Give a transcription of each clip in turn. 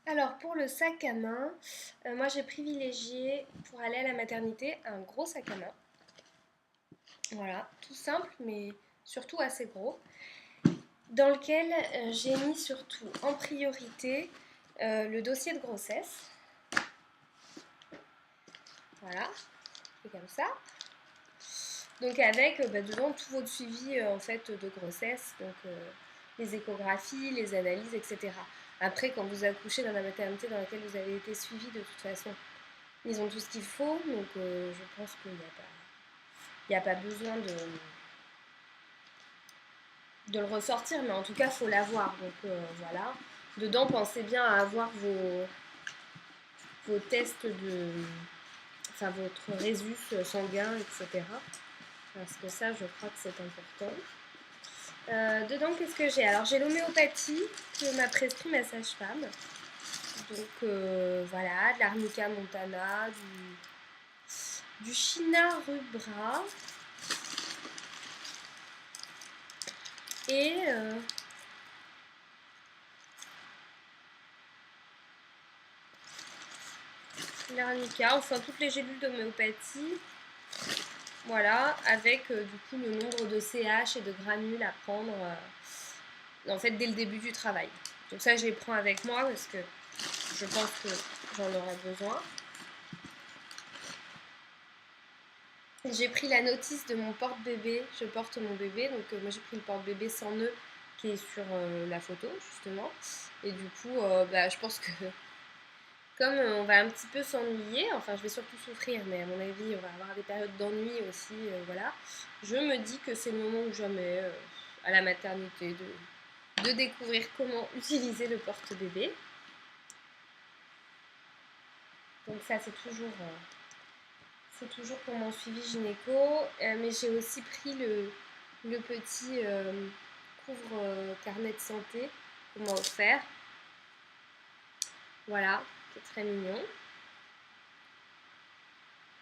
Alors pour le sac à main, moi j'ai privilégié pour aller à la maternité un gros sac à main. Voilà, tout simple mais surtout assez gros, dans lequel j'ai mis surtout en priorité le dossier de grossesse. Voilà, c'est comme ça. Donc avec dedans tout votre suivi en fait de grossesse, donc les échographies, les analyses, etc. Après, quand vous accouchez dans la maternité dans laquelle vous avez été suivi, de toute façon, ils ont tout ce qu'il faut, donc je pense qu'il n'y a pas besoin de le ressortir, mais en tout cas, il faut l'avoir. Donc voilà. Dedans, pensez bien à avoir vos tests enfin votre résus sanguin, etc. Parce que ça, je crois que c'est important. Dedans, qu'est-ce que j'ai? Alors, j'ai l'homéopathie que m'a prescrit ma sage-femme. Donc voilà, de l'arnica montana, du china rubra et l'arnica, enfin toutes les gélules d'homéopathie. Voilà, avec du coup le nombre de CH et de granules à prendre en fait dès le début du travail. Donc ça, je les prends avec moi parce que je pense que j'en aurai besoin. J'ai pris la notice de mon porte-bébé, je porte mon bébé, donc moi j'ai pris le porte-bébé sans nœud qui est sur la photo justement. Et du coup, je pense que comme on va un petit peu s'ennuyer, enfin je vais surtout souffrir, mais à mon avis on va avoir des périodes d'ennui aussi, voilà. Je me dis que c'est le moment ou jamais à la maternité de découvrir comment utiliser le porte-bébé. Donc ça c'est toujours pour mon suivi gynéco, mais j'ai aussi pris le petit couvre carnet de santé qu'on m'a offert. Voilà, qui est très mignon.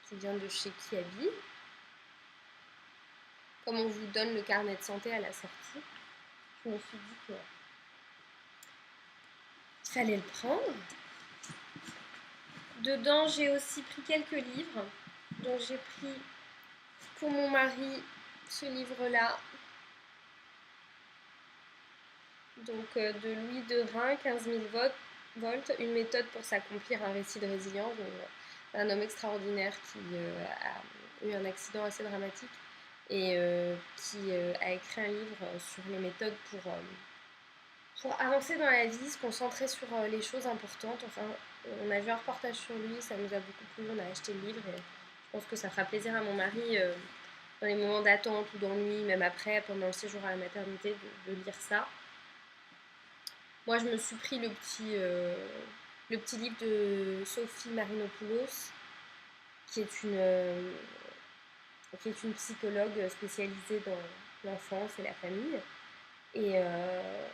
Qui vient de chez Kiabi. Comme on vous donne le carnet de santé à la sortie, je me suis dit qu'il fallait le prendre. Dedans, j'ai aussi pris quelques livres. Donc j'ai pris pour mon mari ce livre-là. Donc de Louis de Rhin, 15 000 volts, une méthode pour s'accomplir un récit de résilience. Donc, un homme extraordinaire qui a eu un accident assez dramatique et qui a écrit un livre sur les méthodes pour avancer dans la vie, se concentrer sur les choses importantes. Enfin, on a vu un reportage sur lui, ça nous a beaucoup plu, on a acheté le livre et je pense que ça fera plaisir à mon mari dans les moments d'attente ou d'ennui, même après, pendant le séjour à la maternité, de lire ça. Moi, je me suis pris le petit livre de Sophie Marinopoulos, qui est une psychologue spécialisée dans l'enfance et la famille. Et, euh,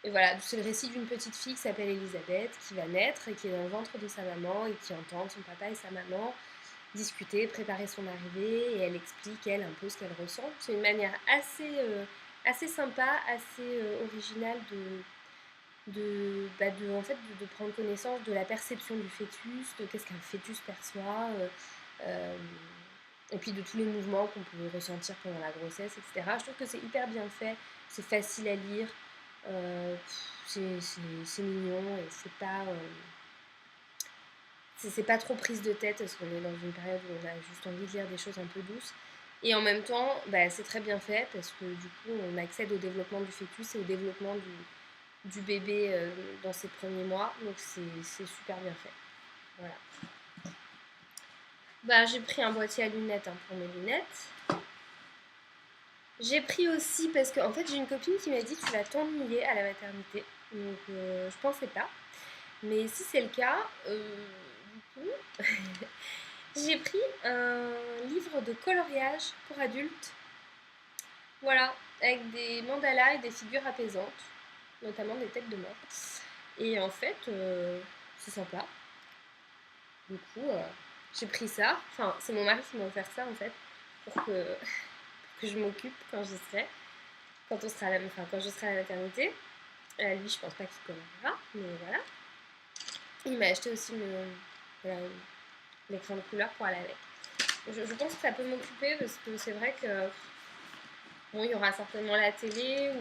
et voilà, c'est le récit d'une petite fille qui s'appelle Elisabeth, qui va naître et qui est dans le ventre de sa maman et qui entend son papa et sa maman discuter, préparer son arrivée, et elle explique, elle, un peu ce qu'elle ressent. C'est une manière assez sympa, assez originale en fait, de prendre connaissance de la perception du fœtus, de qu'est-ce qu'un fœtus perçoit, euh, et puis de tous les mouvements qu'on peut ressentir pendant la grossesse, etc. Je trouve que c'est hyper bien fait, c'est facile à lire, euh, c'est mignon et c'est pas trop prise de tête parce qu'on est dans une période où on a juste envie de lire des choses un peu douces. Et en même temps, c'est très bien fait parce que du coup, on accède au développement du fœtus et au développement du bébé dans ses premiers mois. Donc c'est super bien fait. Voilà. J'ai pris un boîtier à lunettes pour mes lunettes. J'ai pris aussi parce que en fait j'ai une copine qui m'a dit tu vas t'ennuyer à la maternité. Donc je pensais pas. Mais si c'est le cas, du coup, j'ai pris un livre de coloriage pour adultes. Voilà, avec des mandalas et des figures apaisantes, notamment des têtes de mort. Et en fait, c'est sympa. Du coup, j'ai pris ça. Enfin, c'est mon mari qui m'a offert ça en fait, pour que je m'occupe quand j'y serai. Quand je serai à la maternité. Lui, je pense pas qu'il colorera, mais voilà. Il m'a acheté aussi voilà, l'écran de couleur pour aller avec. Je pense que ça peut m'occuper parce que c'est vrai que bon, il y aura certainement la télé,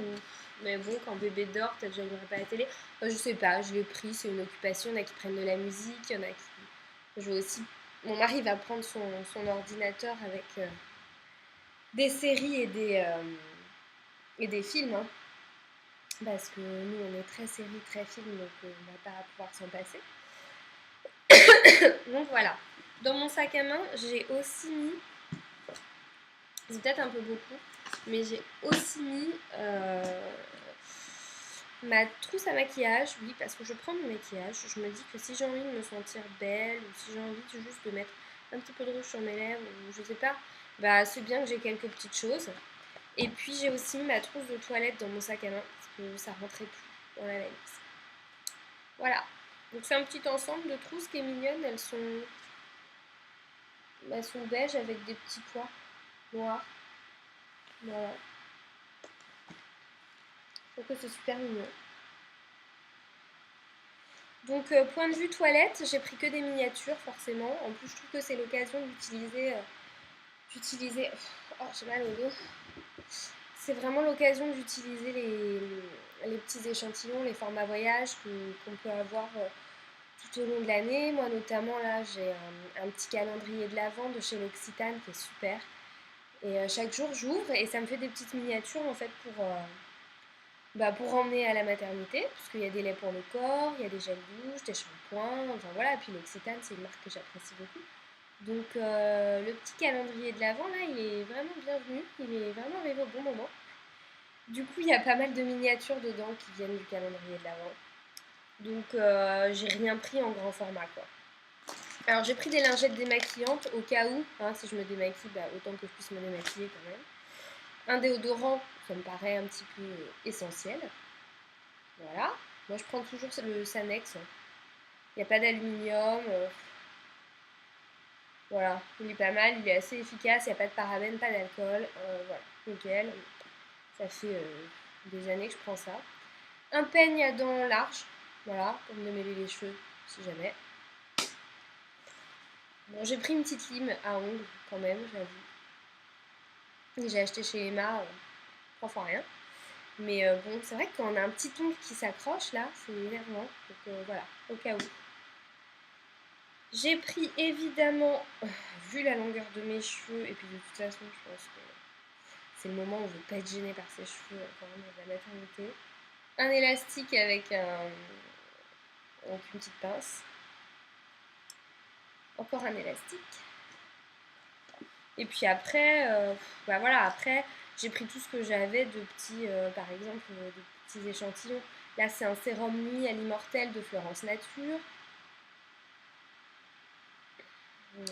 mais bon, quand bébé dort, peut-être que je n'aurai pas la télé. Enfin, je sais pas, je l'ai pris, c'est une occupation. Il y en a qui prennent de la musique, il y en a qui. Je veux aussi. Mon mari va prendre son ordinateur avec des séries et des films, hein, parce que nous, on est très séries, très films, donc on va pas pouvoir s'en passer. Donc voilà. Dans mon sac à main, j'ai aussi mis. C'est peut-être un peu beaucoup, mais j'ai aussi mis ma trousse à maquillage, oui, parce que je prends mon maquillage. Je me dis que si j'ai envie de me sentir belle, ou si j'ai envie juste de mettre un petit peu de rouge sur mes lèvres, ou je sais pas, bah c'est bien que j'ai quelques petites choses. Et puis j'ai aussi mis ma trousse de toilette dans mon sac à main, parce que ça rentrait plus dans la valise. Voilà. Donc c'est un petit ensemble de trousses qui est mignonne. Elles sont beige avec des petits pois noirs. Voilà. Je trouve que c'est super mignon. Donc point de vue toilette, j'ai pris que des miniatures forcément. En plus je trouve que c'est l'occasion d'utiliser... Oh, j'ai mal au dos. C'est vraiment l'occasion d'utiliser les petits échantillons, les formats voyage qu'on peut avoir tout au long de l'année. Moi notamment là j'ai un petit calendrier de l'Avent de chez l'Occitane qui est super. Et chaque jour j'ouvre et ça me fait des petites miniatures en fait pour emmener à la maternité, parce qu'il y a des laits pour le corps, il y a des gels douche, des shampoings, enfin voilà, et puis l'Occitane c'est une marque que j'apprécie beaucoup. Donc le petit calendrier de l'Avent là, il est vraiment bienvenu, il est vraiment arrivé au bon moment. Du coup, il y a pas mal de miniatures dedans qui viennent du calendrier de l'Avent. Donc j'ai rien pris en grand format quoi. Alors j'ai pris des lingettes démaquillantes au cas où, hein, si je me démaquille, autant que je puisse me démaquiller quand même. Un déodorant, ça me paraît un petit peu essentiel. Voilà. Moi, je prends toujours le Sanex. Il n'y a pas d'aluminium. Voilà. Il est pas mal. Il est assez efficace. Il n'y a pas de parabènes, pas d'alcool. Voilà. Nickel. Ça fait des années que je prends ça. Un peigne à dents large. Voilà. Pour me démêler les cheveux, si jamais. Bon, j'ai pris une petite lime à ongles, quand même, j'avoue. J'ai acheté chez Emma. 3 fois rien. Mais bon, c'est vrai que quand on a un petit ongle qui s'accroche, là, c'est énervant. Donc voilà, au cas où. J'ai pris évidemment, vu la longueur de mes cheveux, et puis de toute façon, je pense que c'est le moment où on ne veut pas être gêné par ses cheveux quand même à la maternité. Un élastique avec une petite pince. Encore un élastique. Et puis après, voilà, après, j'ai pris tout ce que j'avais de petits, par exemple, de petits échantillons. Là, c'est un sérum nuit à l'immortel de Florence Nature.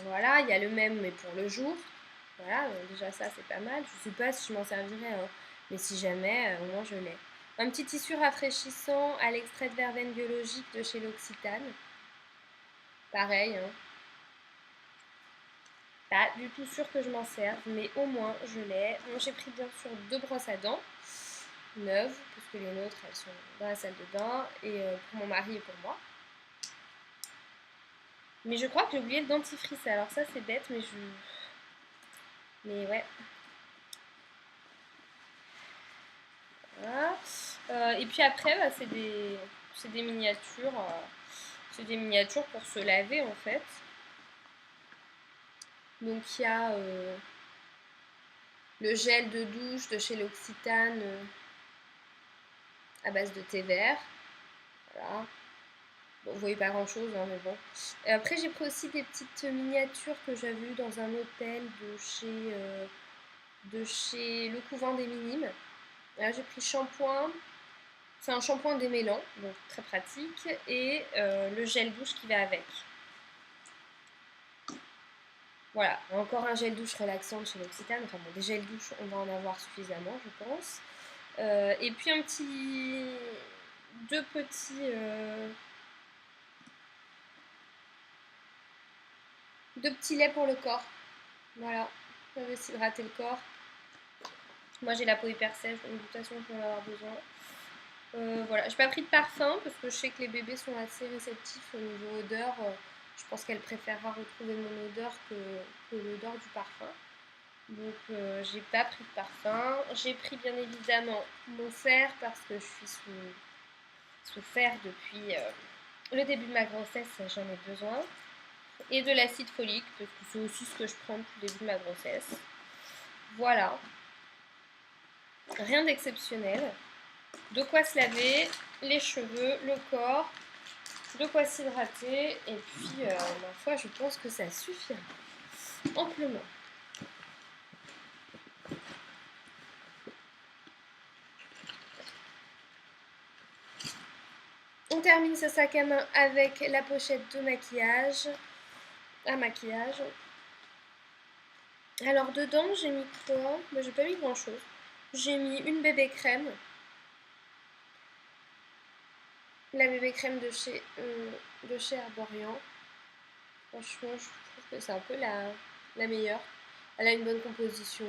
Voilà, il y a le même mais pour le jour. Voilà, déjà ça c'est pas mal. Je sais pas si je m'en servirai, hein, mais si jamais, au moins je l'ai. Un petit tissu rafraîchissant à l'extrait de verveine biologique de chez l'Occitane. Pareil, hein. Pas du tout sûr que je m'en serve, mais au moins je l'ai. Bon, j'ai pris bien sûr 2 brosses à dents neuves, parce que les nôtres elles sont dans la salle de bain, et pour mon mari et pour moi. Mais je crois que j'ai oublié le dentifrice, alors ça c'est bête, mais ouais. Voilà. Et puis après, c'est des miniatures. C'est des miniatures pour se laver en fait. Donc il y a le gel de douche de chez l'Occitane à base de thé vert. Voilà. Bon, vous voyez pas grand chose, hein, mais bon. Et après, j'ai pris aussi des petites miniatures que j'avais eues dans un hôtel de chez Le Couvent des Minimes. Là, j'ai pris shampoing. C'est un shampoing démêlant, donc très pratique, et le gel douche qui va avec. Voilà, encore un gel douche relaxant de chez l'Occitane. Enfin bon, des gels douche, on va en avoir suffisamment, je pense. Et puis deux petits laits pour le corps. Voilà, ça va s'hydrater le corps. Moi j'ai la peau hyper sèche, donc de toute façon je vais en avoir besoin. Voilà, j'ai pas pris de parfum parce que je sais que les bébés sont assez réceptifs au niveau odeur. Je pense qu'elle préférera retrouver mon odeur que l'odeur du parfum. Donc j'ai pas pris de parfum. J'ai pris bien évidemment mon fer parce que je suis sous fer depuis le début de ma grossesse, j'en ai besoin. Et de l'acide folique parce que c'est aussi ce que je prends depuis le début de ma grossesse. Voilà, rien d'exceptionnel. De quoi se laver, les cheveux, le corps, de quoi s'hydrater, et puis, ma foi, je pense que ça suffira amplement. On termine ce sac à main avec la pochette de maquillage, à maquillage. Alors dedans, j'ai mis quoi? Ben, j'ai pas mis grand chose. J'ai mis une bébé crème. La bébé crème de chez Herborian. Franchement, je trouve que c'est un peu la meilleure. Elle a une bonne composition.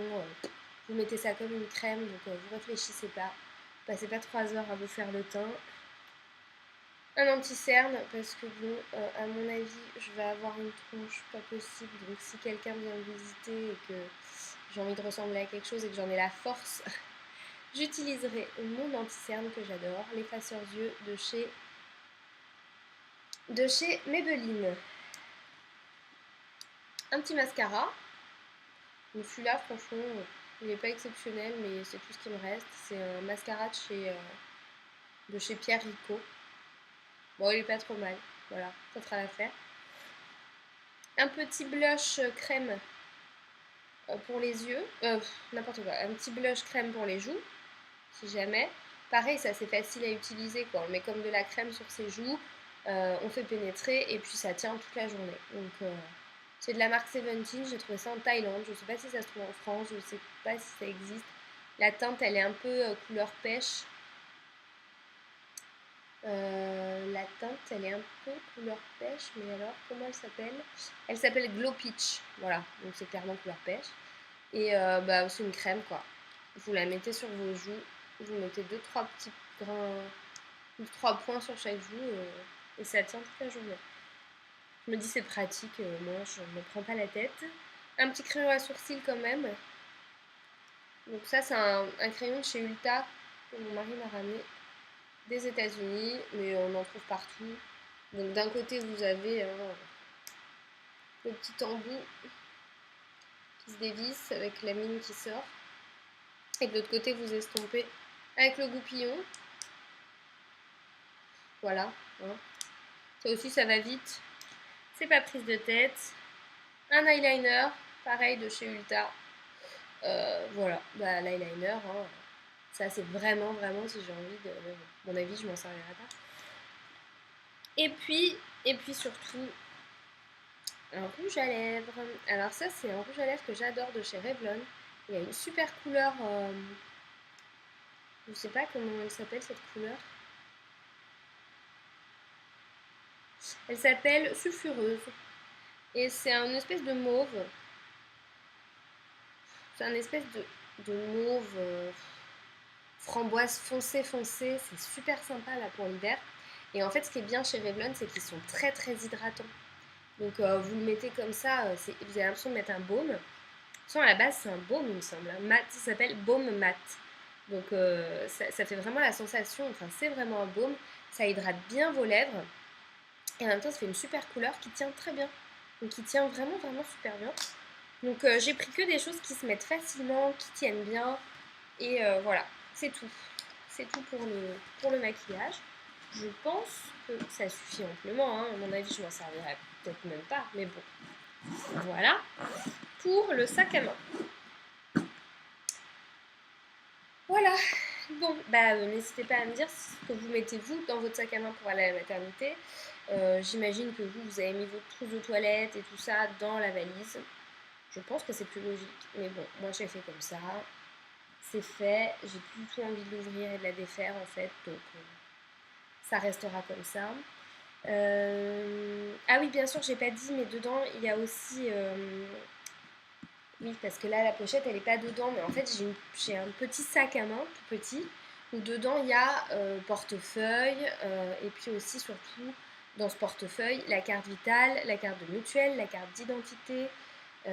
Vous mettez ça comme une crème, donc vous réfléchissez pas. Passez pas 3 heures à vous faire le teint. Un anti-cerne, parce que bon, à mon avis, je vais avoir une tronche pas possible. Donc si quelqu'un vient me visiter et que j'ai envie de ressembler à quelque chose et que j'en ai la force, j'utiliserai mon anti-cerne que j'adore, l'effaceur yeux de chez Maybelline. Un petit mascara. Donc celui-là, franchement, il n'est pas exceptionnel, mais c'est tout ce qui me reste. C'est un mascara de chez Pierre Rico. Bon, il est pas trop mal. Voilà, ça fera l'affaire. Un petit blush crème pour les yeux. N'importe quoi. Un petit blush crème pour les joues, si jamais. Pareil, ça c'est facile à utiliser, quoi. On met comme de la crème sur ses joues, on fait pénétrer et puis ça tient toute la journée. Donc c'est de la marque Seventeen, j'ai trouvé ça en Thaïlande. Je sais pas si ça se trouve en France, je sais pas si ça existe. La teinte, elle est un peu couleur pêche. La teinte, elle est un peu couleur pêche, mais alors, comment elle s'appelle? Elle s'appelle Glow Peach, voilà, donc c'est clairement couleur pêche. Et bah, c'est une crème, quoi. Vous la mettez sur vos joues, vous mettez 2-3 petits grains, 3 points sur chaque joue, et ça tient toute la journée. Je me dis c'est pratique, moi je ne me prends pas la tête. Un petit crayon à sourcils quand même. Donc ça c'est un crayon de chez Ulta que mon mari m'a ramené des États-Unis, mais on en trouve partout. Donc d'un côté vous avez le petit embout qui se dévisse avec la mine qui sort, et de l'autre côté vous estompez avec le goupillon. Voilà, hein. Ça aussi ça va vite, c'est pas prise de tête. Un eyeliner, pareil de chez Ulta. Voilà, bah, l'eyeliner, hein, ça c'est vraiment si j'ai envie de... Mon avis, je m'en servirai pas. Et puis surtout, un rouge à lèvres. Alors ça, c'est un rouge à lèvres que j'adore de chez Revlon. Il y a une super couleur, je sais pas comment elle s'appelle cette couleur. Elle s'appelle Sulfureuse. Et c'est un espèce de mauve. C'est un espèce de mauve framboise foncé. C'est super sympa là pour l'hiver. Et en fait, ce qui est bien chez Revlon, c'est qu'ils sont très hydratants. Donc vous le mettez comme ça, vous avez l'impression de mettre un baume. De toute façon, à la base, c'est un baume, il me semble. Mat, ça s'appelle baume mat. Donc ça fait vraiment la sensation, enfin c'est vraiment un baume. Ça hydrate bien vos lèvres. Et en même temps, ça fait une super couleur qui tient très bien. Donc qui tient vraiment super bien. Donc j'ai pris que des choses qui se mettent facilement, qui tiennent bien. Et voilà, c'est tout. C'est tout pour le maquillage. Je pense que ça suffit amplement. Hein. À mon avis, je m'en servirai peut-être même pas. Mais bon, voilà pour le sac à main. Voilà. Bon, bah n'hésitez pas à me dire ce que vous mettez vous dans votre sac à main pour aller à la maternité. J'imagine que vous avez mis votre trousse de toilette et tout ça dans la valise. Je pense que c'est plus logique. Mais bon, moi j'ai fait comme ça. C'est fait. J'ai plus du tout envie de l'ouvrir et de la défaire en fait. Donc ça restera comme ça. Ah oui, bien sûr, j'ai pas dit, mais dedans il y a aussi. Oui, parce que là la pochette elle est pas dedans, mais en fait j'ai un petit sac à main tout petit où dedans il y a portefeuille et puis aussi surtout dans ce portefeuille la carte vitale, la carte de mutuelle, la carte d'identité, tout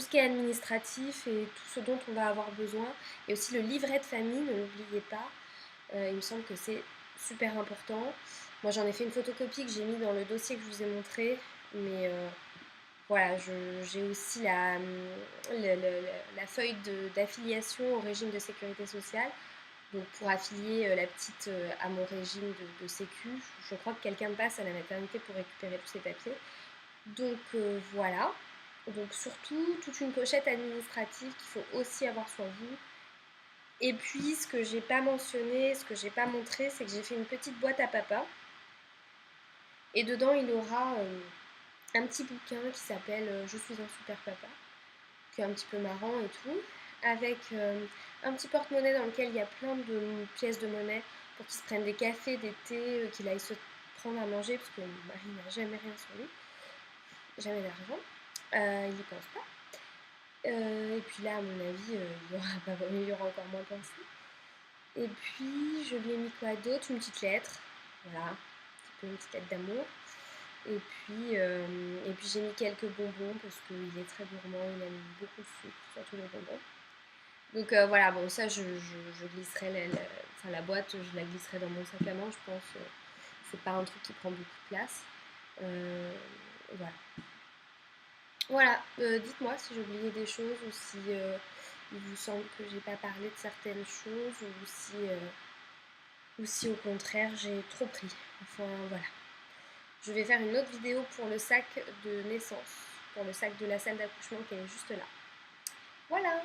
ce qui est administratif et tout ce dont on va avoir besoin, et aussi le livret de famille, ne l'oubliez pas, il me semble que c'est super important. Moi j'en ai fait une photocopie que j'ai mis dans le dossier que je vous ai montré, mais voilà, j'ai aussi la feuille d'affiliation au régime de sécurité sociale. Donc pour affilier la petite à mon régime de sécu, je crois que quelqu'un passe à la maternité pour récupérer tous ces papiers. Donc voilà. Donc surtout toute une pochette administrative qu'il faut aussi avoir sur vous. Et puis ce que j'ai pas mentionné, ce que j'ai pas montré, c'est que j'ai fait une petite boîte à papa. Et dedans il aura un petit bouquin qui s'appelle Je suis un super papa, qui est un petit peu marrant et tout, avec un petit porte-monnaie dans lequel il y a plein de pièces de monnaie pour qu'il se prenne des cafés, des thés, qu'il aille se prendre à manger, parce que mon mari n'a jamais rien sur lui, jamais d'argent, il n'y pense pas. Et puis là, à mon avis, il y aura encore moins pensé. Et puis, je lui ai mis quoi d'autre? Une petite lettre, voilà, un petit peu une petite lettre d'amour. Et puis j'ai mis quelques bonbons parce qu'il est très gourmand, il aime beaucoup de sucre, surtout les bonbons. Donc voilà, bon ça je glisserai enfin, la boîte, je la glisserai dans mon sac à main, je pense. C'est pas un truc qui prend beaucoup de place. Voilà. Voilà, dites-moi si j'ai oublié des choses ou si il vous semble que j'ai pas parlé de certaines choses ou si au contraire j'ai trop pris. Enfin voilà. Je vais faire une autre vidéo pour le sac de naissance, pour le sac de la salle d'accouchement qui est juste là. Voilà!